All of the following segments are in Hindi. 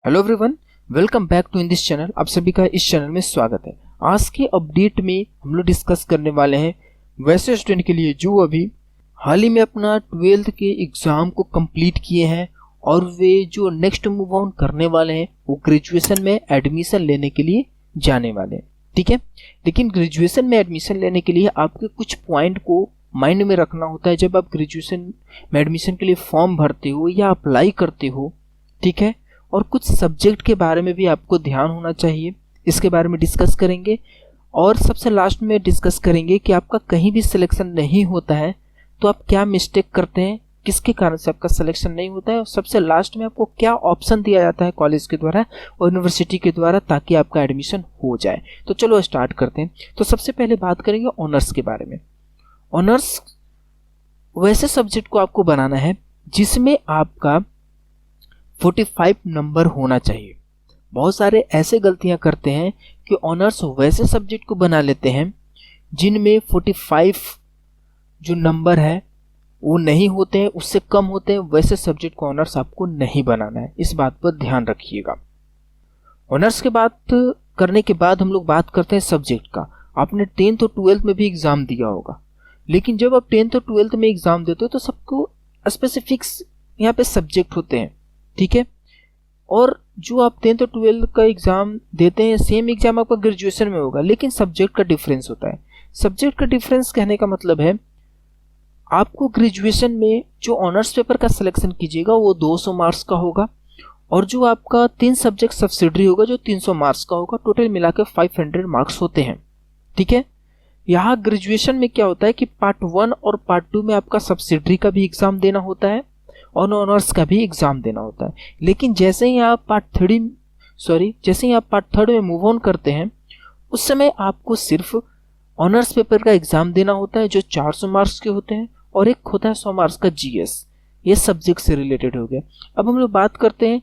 Hello everyone, welcome back to in this channel. आप सभी का इस चैनल में स्वागत है। आज के अपडेट में हम लोग डिस्कस करने वाले हैं वैसे स्टूडेंट के लिए जो अभी हाल ही में अपना 12th के एग्ज़ाम को कंप्लीट किए हैं और वे जो नेक्स्ट मूव ऑन करने वाले हैं वो ग्रेजुएशन में एडमिशन लेने के लिए जाने वाले हैं। ठीक है, लेकिन ग्रेजुएशन में एडमिशन लेने के लिए आपके कुछ पॉइंट को माइंड में रखना होता है जब आप ग्रेजुएशन में एडमिशन के लिए फॉर्म भरते हो या अप्लाई करते हो। ठीक है, और कुछ सब्जेक्ट के बारे में भी आपको ध्यान होना चाहिए, इसके बारे में डिस्कस करेंगे। और सबसे लास्ट में डिस्कस करेंगे कि आपका कहीं भी सिलेक्शन नहीं होता है तो आप क्या मिस्टेक करते हैं, किसके कारण से आपका सिलेक्शन नहीं होता है, और सबसे लास्ट में आपको क्या ऑप्शन दिया जाता है कॉलेज के द्वारा और यूनिवर्सिटी के द्वारा ताकि आपका एडमिशन हो जाए। तो चलो स्टार्ट करते हैं। तो सबसे पहले बात करेंगे ऑनर्स के बारे में। ऑनर्स वैसे सब्जेक्ट को आपको बनाना है जिसमें आपका 45 नंबर होना चाहिए। बहुत सारे ऐसे गलतियां करते हैं कि ऑनर्स वैसे सब्जेक्ट को बना लेते हैं जिनमें 45 जो नंबर है वो नहीं होते हैं, उससे कम होते हैं। वैसे सब्जेक्ट को ऑनर्स आपको नहीं बनाना है, इस बात पर ध्यान रखिएगा। ऑनर्स के बात करने के बाद हम लोग बात करते हैं सब्जेक्ट का। आपने 10th और 12th में भी एग्ज़ाम दिया होगा, लेकिन जब आप 10th और 12th में एग्ज़ाम देते हो तो सबको स्पेसिफिक्स यहाँ पे सब्जेक्ट होते हैं। ठीक है, और जो आप 10th और 12th का एग्ज़ाम देते हैं सेम एग्ज़ाम आपका ग्रेजुएशन में होगा, लेकिन सब्जेक्ट का डिफरेंस होता है। सब्जेक्ट का डिफरेंस कहने का मतलब है आपको ग्रेजुएशन में जो ऑनर्स पेपर का सिलेक्शन कीजिएगा वो 200 मार्क्स का होगा, और जो आपका 3 सब्जेक्ट सब्सिडरी होगा जो 300 मार्क्स का होगा। टोटल मिला के 500 मार्क्स होते हैं। ठीक है, यहाँ ग्रेजुएशन में क्या होता है कि पार्ट 1 और पार्ट 2 में आपका सब्सिडरी का भी एग्ज़ाम देना होता है और ऑनर्स का भी एग्ज़ाम देना होता है। लेकिन जैसे ही आप पार्ट थर्ड में मूव ऑन करते हैं उस समय आपको सिर्फ ऑनर्स पेपर का एग्ज़ाम देना होता है जो 400 मार्क्स के होते हैं, और एक होता है 100 मार्क्स का जीएस। ये सब्जेक्ट से रिलेटेड हो गया। अब हम लोग बात करते हैं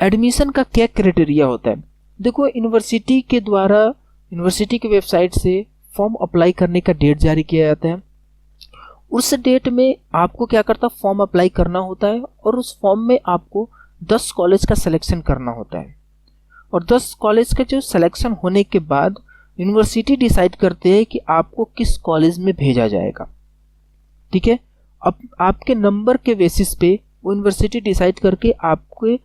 एडमिशन का क्या क्राइटेरिया होता है। देखो, यूनिवर्सिटी के द्वारा यूनिवर्सिटी की वेबसाइट से फॉर्म अप्लाई करने का डेट जारी किया जाता है। उस डेट में आपको क्या करता है, फॉर्म अप्लाई करना होता है, और उस फॉर्म में आपको 10 कॉलेज का सिलेक्शन करना होता है। और 10 कॉलेज का जो सिलेक्शन होने के बाद यूनिवर्सिटी डिसाइड करते हैं कि आपको किस कॉलेज में भेजा जाएगा। ठीक है, अब आपके नंबर के बेसिस पे वो यूनिवर्सिटी डिसाइड करके आपके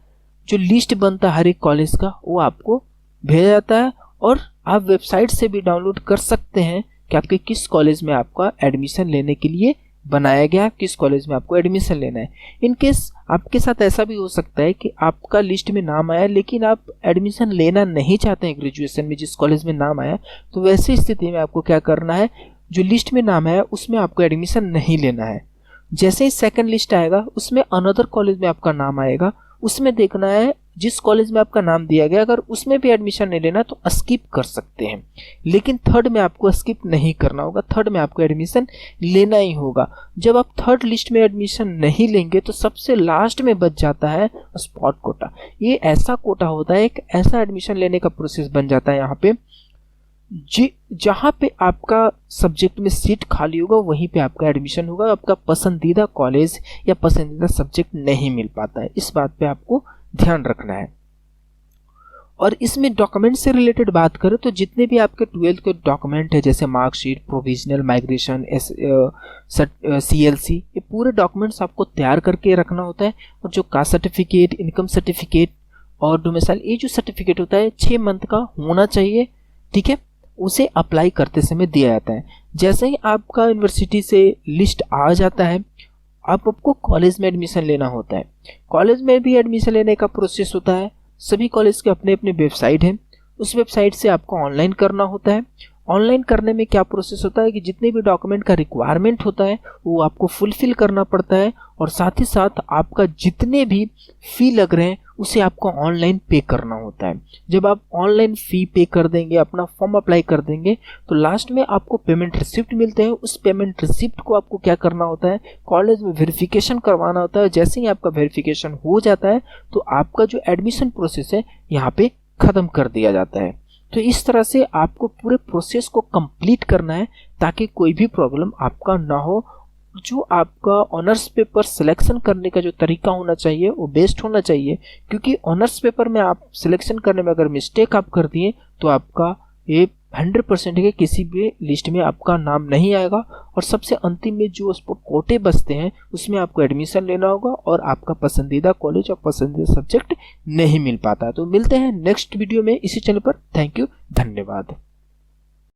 जो लिस्ट बनता है हर एक कॉलेज का वो आपको भेजा जाता है, और आप वेबसाइट से भी डाउनलोड कर सकते हैं कि आपके किस कॉलेज में आपका एडमिशन लेने के लिए बनाया गया, किस कॉलेज में आपको एडमिशन लेना है। इन केस आपके साथ ऐसा भी हो सकता है कि आपका लिस्ट में नाम आया लेकिन आप एडमिशन लेना नहीं चाहते हैं ग्रेजुएशन में जिस कॉलेज में नाम आया, तो वैसी स्थिति में आपको क्या करना है, जो लिस्ट में नाम आया उसमें आपको एडमिशन नहीं लेना है। जैसे ही सेकंड लिस्ट आएगा उसमें अनदर कॉलेज में आपका नाम आएगा, उसमें देखना है जिस कॉलेज में आपका नाम दिया गया अगर उसमें भी एडमिशन नहीं लेना तो स्किप कर सकते हैं, लेकिन थर्ड में आपको स्किप नहीं करना होगा। थर्ड में आपको एडमिशन लेना ही होगा। जब आप थर्ड लिस्ट में एडमिशन नहीं लेंगे तो सबसे लास्ट में बच जाता है स्पॉट कोटा। ये ऐसा कोटा होता है, एक ऐसा एडमिशन लेने का प्रोसेस बन जाता है यहाँ पे जहाँ पे आपका सब्जेक्ट में सीट खाली होगा वहीं पे आपका एडमिशन होगा। आपका पसंदीदा कॉलेज या पसंदीदा सब्जेक्ट नहीं मिल पाता है, इस बात पे आपको ध्यान रखना है। और इसमें डॉक्यूमेंट से रिलेटेड बात करें तो जितने भी आपके 12th के डॉक्यूमेंट है जैसे मार्कशीट, प्रोविजनल, माइग्रेशन, CLC, ये पूरे डॉक्यूमेंट्स आपको तैयार करके रखना होता है। और जो कास्ट सर्टिफिकेट, इनकम सर्टिफिकेट और डोमिसाइल, ये जो सर्टिफिकेट होता है 6 मंथ का होना चाहिए। ठीक है, उसे अप्लाई करते समय दिया जाता है। जैसे ही आपका यूनिवर्सिटी से लिस्ट आ जाता है आपको कॉलेज में एडमिशन लेना होता है। कॉलेज में भी एडमिशन लेने का प्रोसेस होता है। सभी कॉलेज के अपने अपने वेबसाइट हैं, उस वेबसाइट से आपको ऑनलाइन करना होता है। ऑनलाइन करने में क्या प्रोसेस होता है कि जितने भी डॉक्यूमेंट का रिक्वायरमेंट होता है वो आपको फुलफिल करना पड़ता है, और साथ ही साथ आपका जितने भी फ़ी लग रहे हैं उसे आपको ऑनलाइन पे करना होता है। जब आप ऑनलाइन फ़ी पे कर देंगे, अपना फॉर्म अप्लाई कर देंगे, तो लास्ट में आपको पेमेंट रिसिप्ट मिलते हैं। उस पेमेंट रिसिप्ट को आपको क्या करना होता है, कॉलेज में वेरिफिकेशन करवाना होता है। जैसे ही आपका वेरिफिकेशन हो जाता है तो आपका जो एडमिशन प्रोसेस है यहाँ पे ख़त्म कर दिया जाता है। तो इस तरह से आपको पूरे प्रोसेस को कंप्लीट करना है ताकि कोई भी प्रॉब्लम आपका ना हो जो आपका ऑनर्स पेपर सिलेक्शन करने का जो तरीका होना चाहिए वो बेस्ट होना चाहिए, क्योंकि ऑनर्स पेपर में आप सिलेक्शन करने में अगर मिस्टेक आप कर दिए तो आपका ये 100% के किसी भी लिस्ट में आपका नाम नहीं आएगा, और सबसे अंतिम में जो स्पोर्ट कोटे बचते हैं उसमें आपको एडमिशन लेना होगा और आपका पसंदीदा कॉलेज और पसंदीदा सब्जेक्ट नहीं मिल पाता। तो मिलते हैं नेक्स्ट वीडियो में इसी चैनल पर। थैंक यू, धन्यवाद।